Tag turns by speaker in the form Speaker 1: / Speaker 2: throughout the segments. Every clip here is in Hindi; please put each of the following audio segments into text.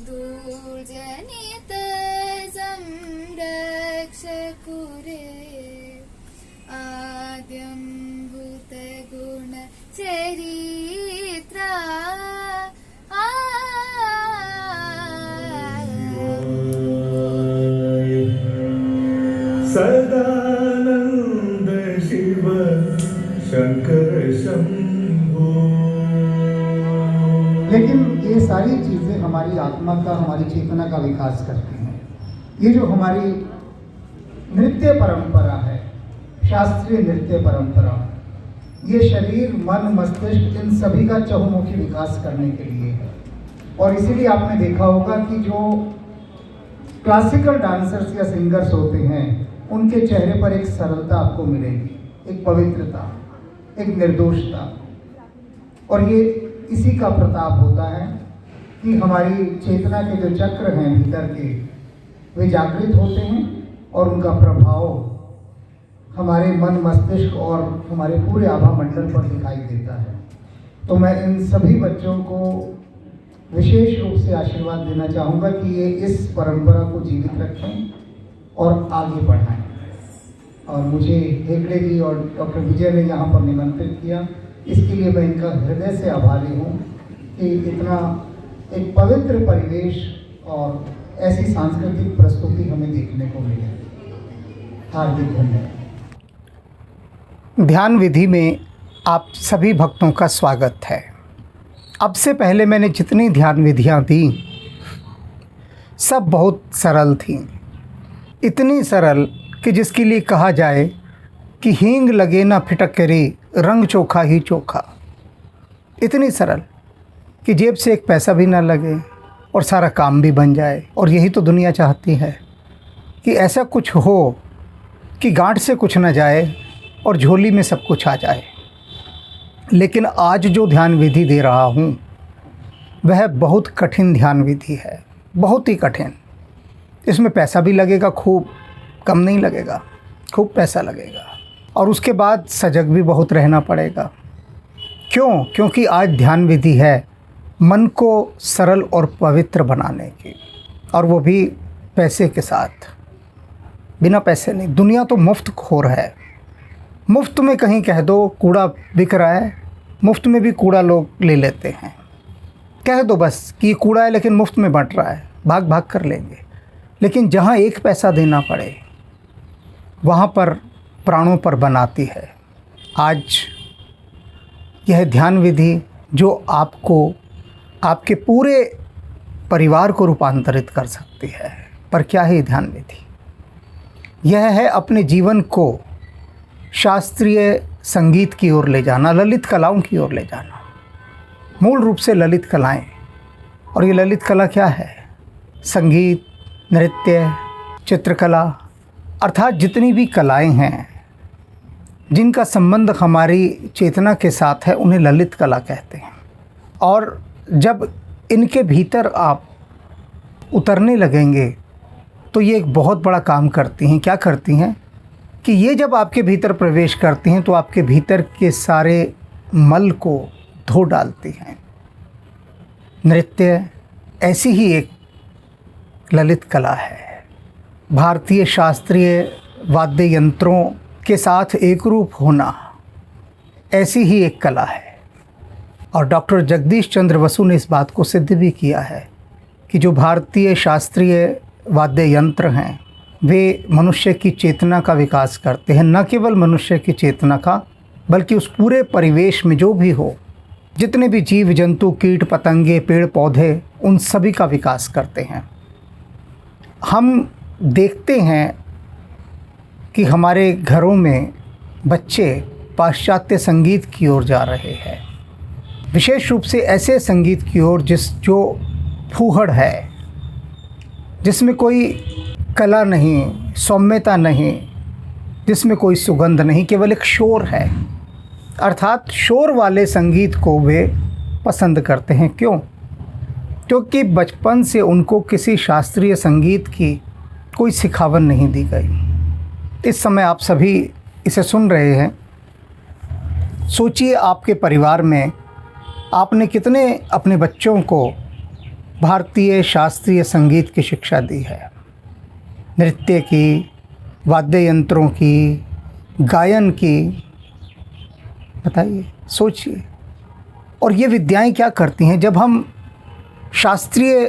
Speaker 1: दूर्जनित संरक्षकुरे आद्यं भूतगुणचरित्रा
Speaker 2: सदानंद शिव शंकर शंभो।
Speaker 3: लेकिन ये सारी चीज़ें हमारी आत्मा का, हमारी चेतना का विकास करती हैं। ये जो हमारी नृत्य परंपरा है, शास्त्रीय नृत्य परंपरा, ये शरीर, मन, मस्तिष्क, इन सभी का चहुमुखी विकास करने के लिए है। और इसीलिए आपने देखा होगा कि जो क्लासिकल डांसर्स या सिंगर्स होते हैं, उनके चेहरे पर एक सरलता आपको मिलेगी, एक पवित्रता, एक निर्दोषता। और ये इसी का प्रताप होता है कि हमारी चेतना के जो चक्र हैं भीतर के, वे जागृत होते हैं और उनका प्रभाव हमारे मन, मस्तिष्क और हमारे पूरे आभा मंडल पर दिखाई देता है। तो मैं इन सभी बच्चों को विशेष रूप से आशीर्वाद देना चाहूँगा कि ये इस परंपरा को जीवित रखें और आगे बढ़ाएं। और मुझे हेगड़े जी और डॉक्टर विजय ने यहाँ पर निमंत्रित किया, इसके लिए मैं इनका हृदय से आभारी हूँ कि इतना एक पवित्र परिवेश और ऐसी सांस्कृतिक प्रस्तुति हमें देखने को मिली। हार्दिक धन्यवाद। ध्यान विधि में आप सभी भक्तों का स्वागत है। अब से पहले मैंने जितनी ध्यान विधियाँ दी, सब बहुत सरल थीं। इतनी सरल कि जिसके लिए कहा जाए कि हींग लगे ना फिटकरी, रंग चोखा ही चोखा। इतनी सरल कि जेब से एक पैसा भी ना लगे और सारा काम भी बन जाए। और यही तो दुनिया चाहती है कि ऐसा कुछ हो कि गांठ से कुछ ना जाए और झोली में सब कुछ आ जाए। लेकिन आज जो ध्यान विधि दे रहा हूँ वह बहुत कठिन ध्यान विधि है, बहुत ही कठिन। इसमें पैसा भी लगेगा, खूब, कम नहीं लगेगा, खूब पैसा लगेगा। और उसके बाद सजग भी बहुत रहना पड़ेगा। क्यों? क्योंकि आज ध्यान विधि है मन को सरल और पवित्र बनाने की, और वो भी पैसे के साथ। बिना पैसे नहीं। दुनिया तो मुफ्त खोर है। मुफ्त में कहीं कह दो कूड़ा बिक रहा है, मुफ्त में भी कूड़ा लोग ले लेते हैं। कह दो बस कि ये कूड़ा है लेकिन मुफ्त में बंट रहा है, भाग भाग कर लेंगे। लेकिन जहाँ एक पैसा देना पड़े वहाँ पर प्राणों पर बनाती है। आज यह ध्यान विधि जो आपको, आपके पूरे परिवार को रूपांतरित कर सकती है। पर क्या है ध्यान विधि? यह है अपने जीवन को शास्त्रीय संगीत की ओर ले जाना, ललित कलाओं की ओर ले जाना। मूल रूप से ललित कलाएं। और ये ललित कला क्या है? संगीत, नृत्य, चित्रकला, अर्थात जितनी भी कलाएं हैं जिनका संबंध हमारी चेतना के साथ है, उन्हें ललित कला कहते हैं। और जब इनके भीतर आप उतरने लगेंगे तो ये एक बहुत बड़ा काम करती हैं। क्या करती हैं कि ये जब आपके भीतर प्रवेश करती हैं तो आपके भीतर के सारे मल को धो डालती हैं। नृत्य ऐसी ही एक ललित कला है। भारतीय शास्त्रीय वाद्य यंत्रों के साथ एकरूप होना ऐसी ही एक कला है। और डॉक्टर जगदीश चंद्र बसु ने इस बात को सिद्ध भी किया है कि जो भारतीय शास्त्रीय वाद्य यंत्र हैं वे मनुष्य की चेतना का विकास करते हैं। न केवल मनुष्य की चेतना का, बल्कि उस पूरे परिवेश में जो भी हो, जितने भी जीव जंतु, कीट पतंगे, पेड़ पौधे, उन सभी का विकास करते हैं। हम देखते हैं कि हमारे घरों में बच्चे पाश्चात्य संगीत की ओर जा रहे हैं। विशेष रूप से ऐसे संगीत की ओर जो फूहड़ है, जिसमें कोई कला नहीं, सौम्यता नहीं, जिसमें कोई सुगंध नहीं, केवल एक शोर है। अर्थात शोर वाले संगीत को वे पसंद करते हैं। क्यों? क्योंकि बचपन से उनको किसी शास्त्रीय संगीत की कोई सिखावन नहीं दी गई। इस समय आप सभी इसे सुन रहे हैं। सोचिए आपके परिवार में आपने कितने अपने बच्चों को भारतीय शास्त्रीय संगीत की शिक्षा दी है, नृत्य की, वाद्य यंत्रों की, गायन की। बताइए, सोचिए। और ये विद्याएं क्या करती हैं, जब हम शास्त्रीय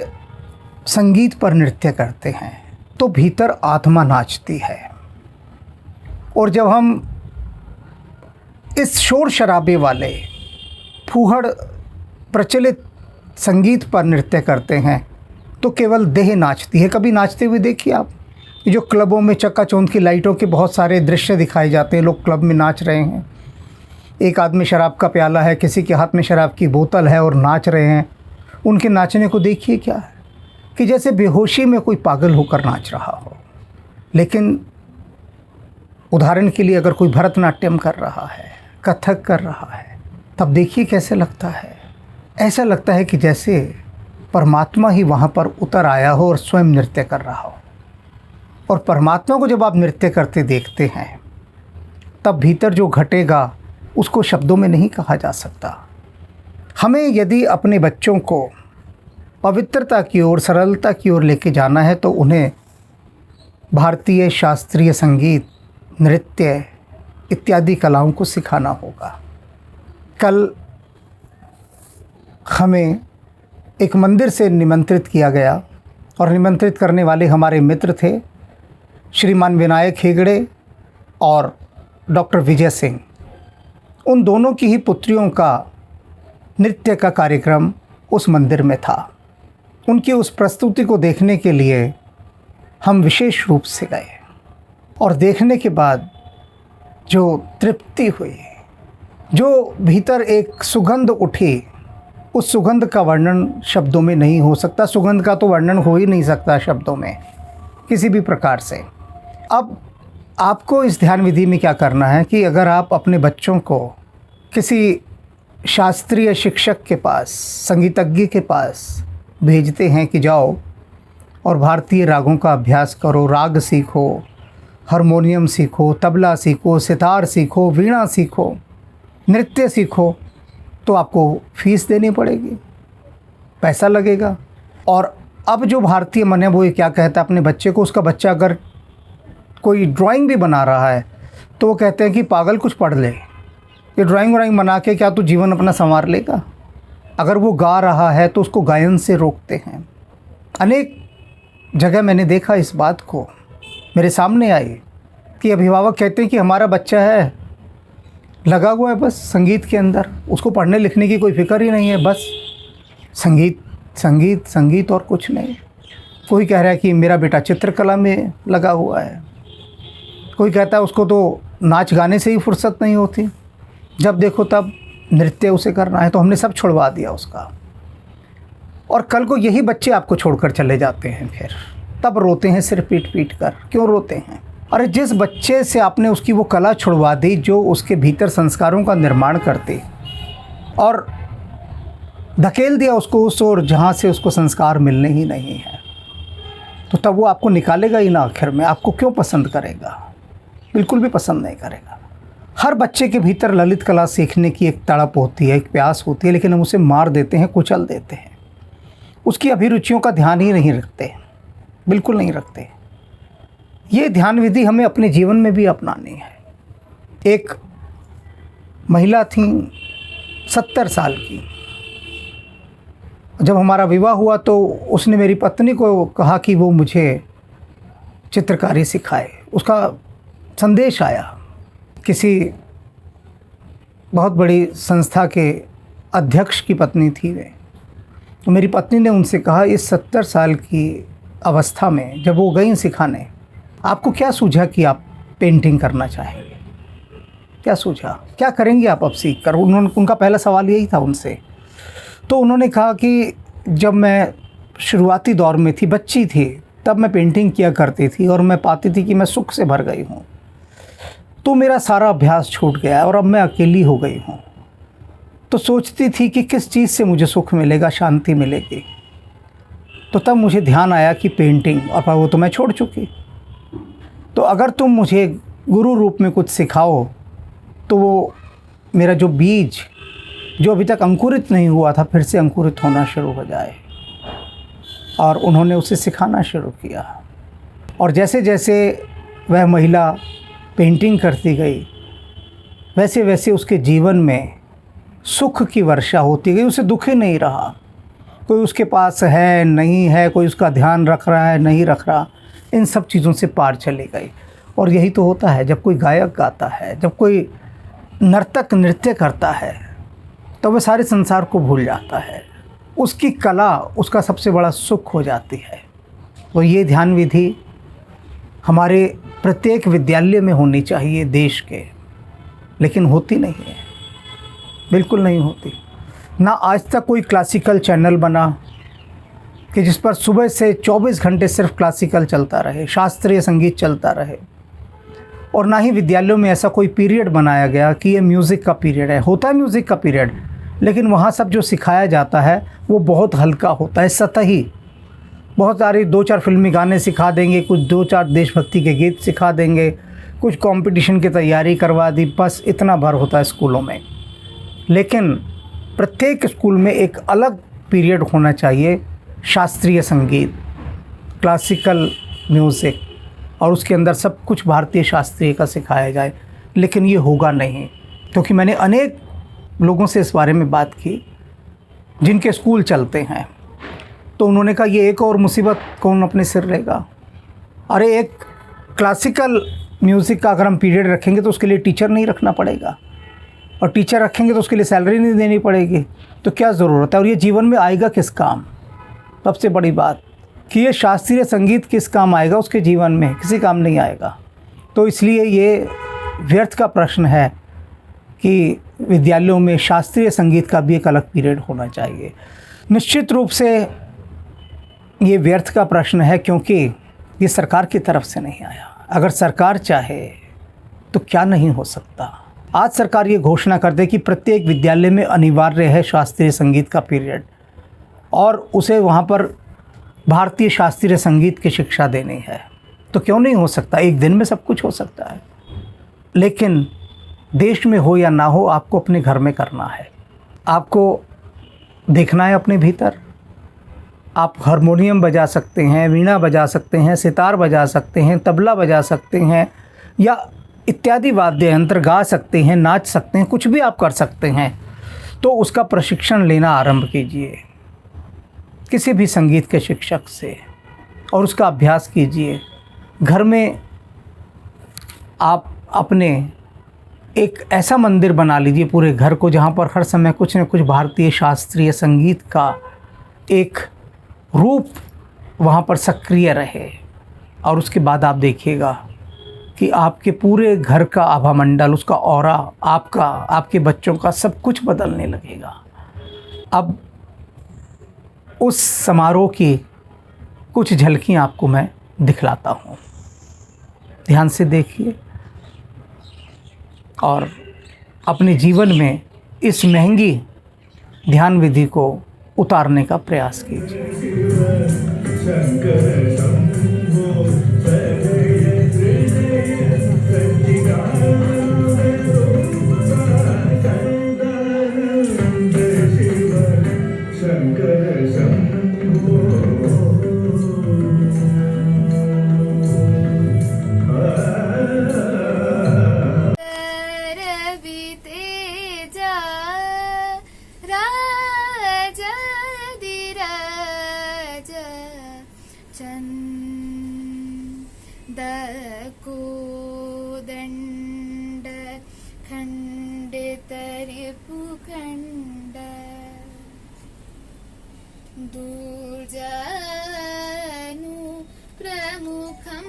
Speaker 3: संगीत पर नृत्य करते हैं तो भीतर आत्मा नाचती है, और जब हम इस शोर शराबे वाले फूहड़ प्रचलित संगीत पर नृत्य करते हैं तो केवल देह नाचती है। कभी नाचते हुए देखिए आप, ये जो क्लबों में चकाचौंध की लाइटों के बहुत सारे दृश्य दिखाए जाते हैं, लोग क्लब में नाच रहे हैं, एक आदमी शराब का प्याला है, किसी के हाथ में शराब की बोतल है और नाच रहे हैं। उनके नाचने को देखिए, क्या है कि जैसे बेहोशी में कोई पागल होकर नाच रहा हो। लेकिन उदाहरण के लिए अगर कोई भरतनाट्यम कर रहा है, कथक कर रहा है, तब देखिए कैसे लगता है। ऐसा लगता है कि जैसे परमात्मा ही वहाँ पर उतर आया हो और स्वयं नृत्य कर रहा हो। और परमात्मा को जब आप नृत्य करते देखते हैं तब भीतर जो घटेगा उसको शब्दों में नहीं कहा जा सकता। हमें यदि अपने बच्चों को पवित्रता की ओर, सरलता की ओर लेके जाना है तो उन्हें भारतीय शास्त्रीय संगीत, नृत्य इत्यादि कलाओं को सिखाना होगा। कल हमें एक मंदिर से निमंत्रित किया गया और निमंत्रित करने वाले हमारे मित्र थे श्रीमान विनायक हेगड़े और डॉक्टर विजय सिंह। उन दोनों की ही पुत्रियों का नृत्य का कार्यक्रम उस मंदिर में था। उनकी उस प्रस्तुति को देखने के लिए हम विशेष रूप से गए और देखने के बाद जो तृप्ति हुई, जो भीतर एक सुगंध उठी, उस सुगंध का वर्णन शब्दों में नहीं हो सकता। सुगंध का तो वर्णन हो ही नहीं सकता शब्दों में किसी भी प्रकार से। अब आपको इस ध्यान विधि में क्या करना है कि अगर आप अपने बच्चों को किसी शास्त्रीय शिक्षक के पास, संगीतज्ञ के पास भेजते हैं कि जाओ और भारतीय रागों का अभ्यास करो, राग सीखो, हारमोनियम सीखो, तबला सीखो, सितार सीखो, वीणा सीखो, नृत्य सीखो, तो आपको फीस देनी पड़ेगी, पैसा लगेगा। और अब जो भारतीय मन है वो ये क्या कहता है अपने बच्चे को, उसका बच्चा अगर कोई ड्राइंग भी बना रहा है तो वो कहते हैं कि पागल कुछ पढ़ ले, ये ड्राइंग व्राइंग बना के क्या तू जीवन अपना संवार लेगा। अगर वो गा रहा है तो उसको गायन से रोकते हैं। अनेक जगह मैंने देखा इस बात को, मेरे सामने आई कि अभिभावक कहते हैं कि हमारा बच्चा है लगा हुआ है बस संगीत के अंदर, उसको पढ़ने लिखने की कोई फिक्र ही नहीं है, बस संगीत संगीत संगीत और कुछ नहीं। कोई कह रहा है कि मेरा बेटा चित्रकला में लगा हुआ है, कोई कहता है उसको तो नाच गाने से ही फुर्सत नहीं होती, जब देखो तब नृत्य उसे करना है। तो हमने सब छुड़वा दिया उसका, और कल को यही बच्चे आपको छोड़कर चले जाते हैं, फिर तब रोते हैं सिर पीट पीट कर। क्यों रोते हैं? अरे जिस बच्चे से आपने उसकी वो कला छुड़वा दी जो उसके भीतर संस्कारों का निर्माण करती, और धकेल दिया उसको उस ओर जहाँ से उसको संस्कार मिलने ही नहीं है, तो तब वो आपको निकालेगा ही ना। आखिर में आपको क्यों पसंद करेगा? बिल्कुल भी पसंद नहीं करेगा। हर बच्चे के भीतर ललित कला सीखने की एक तड़प होती है, एक प्यास होती है, लेकिन हम उसे मार देते हैं, कुचल देते हैं, उसकी अभिरुचियों का ध्यान ही नहीं रखते, बिल्कुल नहीं रखते। ये ध्यान विधि हमें अपने जीवन में भी अपनानी है। एक महिला थी 70 साल की, जब हमारा विवाह हुआ तो उसने मेरी पत्नी को कहा कि वो मुझे चित्रकारी सिखाए। उसका संदेश आया, किसी बहुत बड़ी संस्था के अध्यक्ष की पत्नी थी वे। तो मेरी पत्नी ने उनसे कहा, इस 70 साल की अवस्था में जब वो गई सिखाने, आपको क्या सूझा कि आप पेंटिंग करना चाहेंगे? क्या सूझा, क्या करेंगे आप अब सीख कर? उनका पहला सवाल यही था उनसे। तो उन्होंने कहा कि जब मैं शुरुआती दौर में थी, बच्ची थी, तब मैं पेंटिंग किया करती थी और मैं पाती थी कि मैं सुख से भर गई हूँ, तो मेरा सारा अभ्यास छूट गया है और अब मैं अकेली हो गई हूँ। तो सोचती थी कि किस चीज़ से मुझे सुख मिलेगा, शांति मिलेगी। तो तब मुझे ध्यान आया कि पेंटिंग, और वो तो मैं छोड़ चुकी। तो अगर तुम मुझे गुरु रूप में कुछ सिखाओ तो वो मेरा जो बीज जो अभी तक अंकुरित नहीं हुआ था फिर से अंकुरित होना शुरू हो जाए। और उन्होंने उसे सिखाना शुरू किया। और जैसे जैसे वह महिला पेंटिंग करती गई, वैसे वैसे उसके जीवन में सुख की वर्षा होती गई। उसे दुख ही नहीं रहा। कोई उसके पास है नहीं है, कोई उसका ध्यान रख रहा है नहीं रख रहा, इन सब चीज़ों से पार चली गई। और यही तो होता है जब कोई गायक गाता है, जब कोई नर्तक नृत्य करता है, तो वह सारे संसार को भूल जाता है। उसकी कला उसका सबसे बड़ा सुख हो जाती है। तो ये ध्यान विधि हमारे प्रत्येक विद्यालय में होनी चाहिए देश के, लेकिन होती नहीं है, बिल्कुल नहीं होती। ना आज तक कोई क्लासिकल चैनल बना कि जिस पर सुबह से 24 घंटे सिर्फ क्लासिकल चलता रहे, शास्त्रीय संगीत चलता रहे। और ना ही विद्यालयों में ऐसा कोई पीरियड बनाया गया कि ये म्यूज़िक का पीरियड है। होता है म्यूज़िक का पीरियड, लेकिन वहाँ सब जो सिखाया जाता है वो बहुत हल्का होता है, सतही। बहुत सारे 2-4 फिल्मी गाने सिखा देंगे, कुछ 2-4 देशभक्ति के गीत सिखा देंगे, कुछ कंपटीशन की तैयारी करवा दी, बस इतना भर होता है स्कूलों में। लेकिन प्रत्येक स्कूल में एक अलग पीरियड होना चाहिए, शास्त्रीय संगीत, क्लासिकल म्यूज़िक, और उसके अंदर सब कुछ भारतीय शास्त्रीय का सिखाया जाए। लेकिन ये होगा नहीं, क्योंकि मैंने अनेक लोगों से इस बारे में बात की जिनके स्कूल चलते हैं, तो उन्होंने कहा ये एक और मुसीबत कौन अपने सिर लेगा। अरे एक क्लासिकल म्यूज़िक का अगर हम पीरियड रखेंगे तो उसके लिए टीचर नहीं रखना पड़ेगा, और टीचर रखेंगे तो उसके लिए सैलरी नहीं देनी पड़ेगी, तो क्या ज़रूरत है। और ये जीवन में आएगा किस काम। सबसे बड़ी बात कि ये शास्त्रीय संगीत किस काम आएगा, उसके जीवन में किसी काम नहीं आएगा। तो इसलिए ये व्यर्थ का प्रश्न है कि विद्यालयों में शास्त्रीय संगीत का भी एक अलग पीरियड होना चाहिए। निश्चित रूप से ये व्यर्थ का प्रश्न है, क्योंकि ये सरकार की तरफ से नहीं आया। अगर सरकार चाहे तो क्या नहीं हो सकता। आज सरकार ये घोषणा कर दे कि प्रत्येक विद्यालय में अनिवार्य है शास्त्रीय संगीत का पीरियड, और उसे वहाँ पर भारतीय शास्त्रीय संगीत की शिक्षा देनी है, तो क्यों नहीं हो सकता। एक दिन में सब कुछ हो सकता है। लेकिन देश में हो या ना हो, आपको अपने घर में करना है। आपको देखना है अपने भीतर। आप हारमोनियम बजा सकते हैं, वीणा बजा सकते हैं, सितार बजा सकते हैं, तबला बजा सकते हैं, या इत्यादि वाद्य यंत्र गा सकते हैं, नाच सकते हैं, कुछ भी आप कर सकते हैं। तो उसका प्रशिक्षण लेना आरंभ कीजिए किसी भी संगीत के शिक्षक से, और उसका अभ्यास कीजिए। घर में आप अपने एक ऐसा मंदिर बना लीजिए पूरे घर को, जहाँ पर हर समय कुछ न कुछ भारतीय शास्त्रीय संगीत का एक रूप वहाँ पर सक्रिय रहे। और उसके बाद आप देखिएगा कि आपके पूरे घर का आभा मंडल, उसका ऑरा, आपका, आपके बच्चों का, सब कुछ बदलने लगेगा। अब उस समारोह की कुछ झलकियाँ आपको मैं दिखलाता हूँ, ध्यान से देखिए और अपने जीवन में इस महंगी ध्यान विधि को उतारने का प्रयास कीजिए।
Speaker 2: शंकर शंभो शंकर शंभो
Speaker 1: रवि तेजा राजा दिराज चंद कोदंड खंडित रिपुखंड दूर्जानु प्रमुखं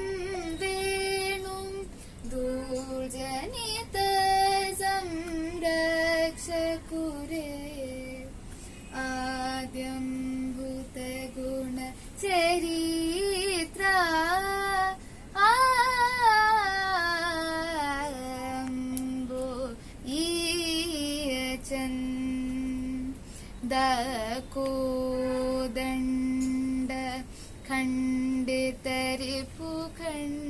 Speaker 1: वेणुं दूर्जनित संरक्षकुरे आद्यं भूतगुण चरित्रा आम्बो दकोदंड खंडित रिपुखंड